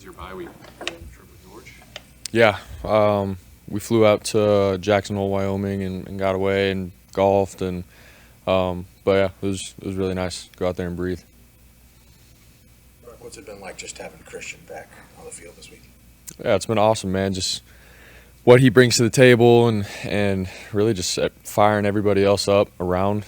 was your bye week? Trip with George? Yeah, we flew out to Jackson Hole, Wyoming, and got away and golfed, and but yeah, it was really nice. Go out there and breathe. What's it been like just having Christian back on the field this week? Yeah, it's been awesome, man. Just what he brings to the table, and really just firing everybody else up around.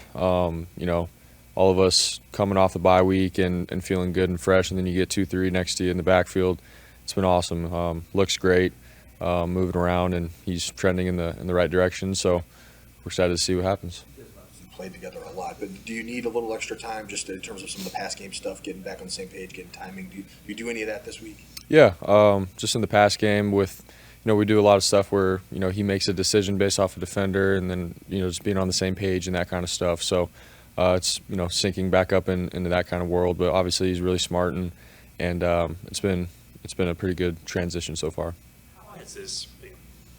All of us coming off the bye week and feeling good and fresh, and then you get 2-3 next to you in the backfield. It's been awesome. Looks great, moving around, and he's trending in the right direction. So we're excited to see what happens. You played together a lot, but do you need a little extra time just in terms of some of the pass game stuff, getting back on the same page, getting timing? Do you do any of that this week? Yeah, just in the pass game with, we do a lot of stuff where, he makes a decision based off a defender, and then, just being on the same page and that kind of stuff. So it's, syncing back up into that kind of world. But obviously he's really smart, and it's been a pretty good transition so far. How is this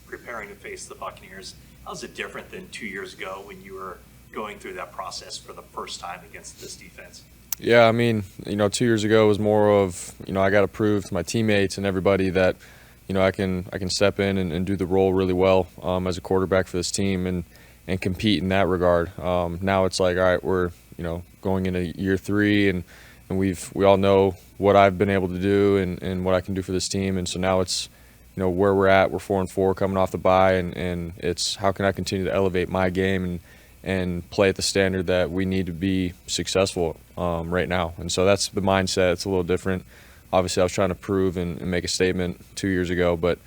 preparing to face the Buccaneers? How's it different than 2 years ago when you were going through that process for the first time against this defense? Yeah, 2 years ago was more of, I got to prove to my teammates and everybody that, I can step in and do the role really well as a quarterback for this team and compete in that regard. Now it's like, all right, we're, going into year 3, and we all know what I've been able to do and what I can do for this team. And so now it's, where we're at. We're 4-4 coming off the bye, and it's how can I continue to elevate my game and play at the standard that we need to be successful right now. And so that's the mindset. It's a little different. Obviously, I was trying to prove and make a statement 2 years ago, but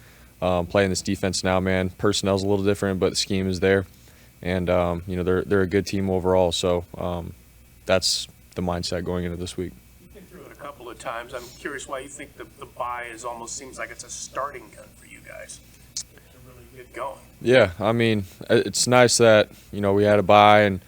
playing this defense now, man, personnel's a little different, but the scheme is there. And, they're a good team overall. So that's the mindset going into this week. You've been through it a couple of times. I'm curious why you think the bye almost seems like it's a starting gun for you guys to really get going. Yeah, it's nice that, we had a bye and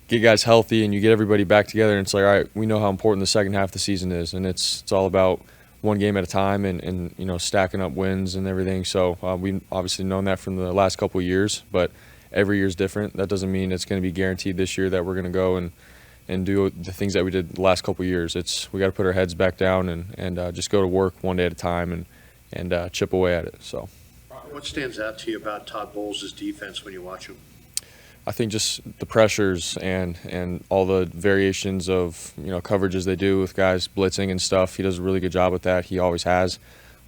get guys healthy and you get everybody back together, and it's like, all right, we know how important the second half of the season is, and it's all about one game at a time and stacking up wins and everything. So we've obviously known that from the last couple of years, but every year is different. That doesn't mean it's going to be guaranteed this year that we're going to go and do the things that we did the last couple of years. We got to put our heads back down and just go to work one day at a time and chip away at it. So. What stands out to you about Todd Bowles' defense when you watch him? I think just the pressures and all the variations of coverages they do with guys blitzing and stuff. He does a really good job with that. He always has.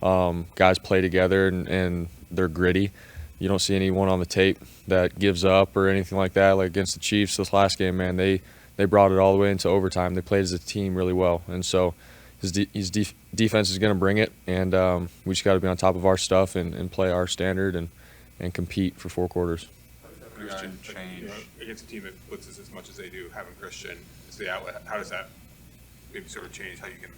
Guys play together and they're gritty. You don't see anyone on the tape that gives up or anything like that. Like against the Chiefs this last game, man, they brought it all the way into overtime. They played as a team really well, and so his defense is going to bring it, and we just got to be on top of our stuff and play our standard and compete for 4 quarters. Christian change against a team that blitzes as much as they do, having Christian as the outlet. How does that maybe sort of change how you can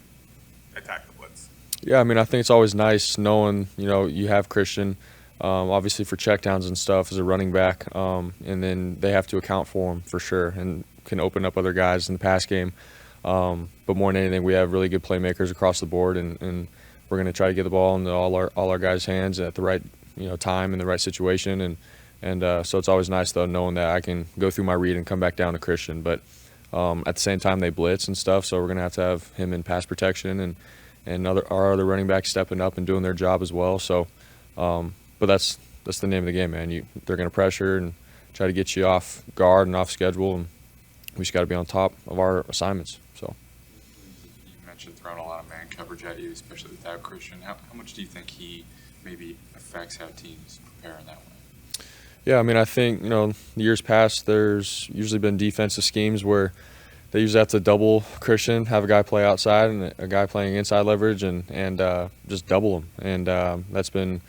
attack the blitz? Yeah, I think it's always nice knowing you have Christian, obviously for checkdowns and stuff as a running back, and then they have to account for him for sure and can open up other guys in the pass game. But more than anything, we have really good playmakers across the board, and we're going to try to get the ball into all our guys' hands at the right time in the right situation. And so it's always nice, though, knowing that I can go through my read and come back down to Christian. But at the same time, they blitz and stuff, so we're going to have him in pass protection and our other running backs stepping up and doing their job as well. So, but that's the name of the game, man. They're going to pressure and try to get you off guard and off schedule, and we just got to be on top of our assignments. So. You mentioned throwing a lot of man coverage at you, especially without Christian. How much do you think he maybe affects how teams prepare in that way? Yeah, I think, years past, there's usually been defensive schemes where they usually have to double Christian, have a guy play outside and a guy playing inside leverage and just double him. And that's been,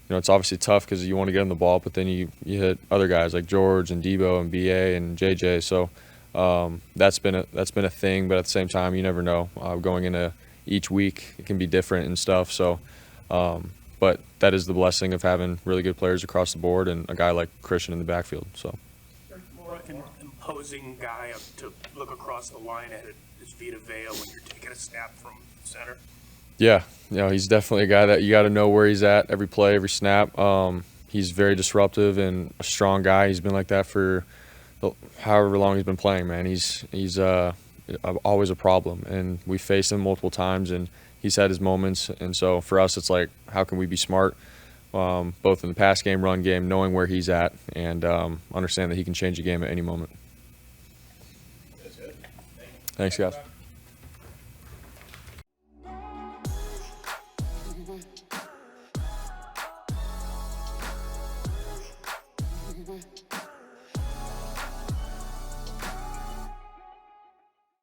it's obviously tough because you want to get him the ball, but then you hit other guys like George and Debo and BA and JJ. So that's been a thing, but at the same time, you never know. Going into each week, it can be different and stuff. So, but that is the blessing of having really good players across the board and a guy like Christian in the backfield. So. More an imposing guy to look across the line at his Vita Vea when you're taking a snap from center. Yeah, he's definitely a guy that you got to know where he's at every play, every snap. He's very disruptive and a strong guy. He's been like that for however long he's been playing, man. He's always a problem, and we faced him multiple times, and he's had his moments, and so for us, it's like, how can we be smart, both in the pass game, run game, knowing where he's at, and understand that he can change the game at any moment. That's it. Thanks, guys.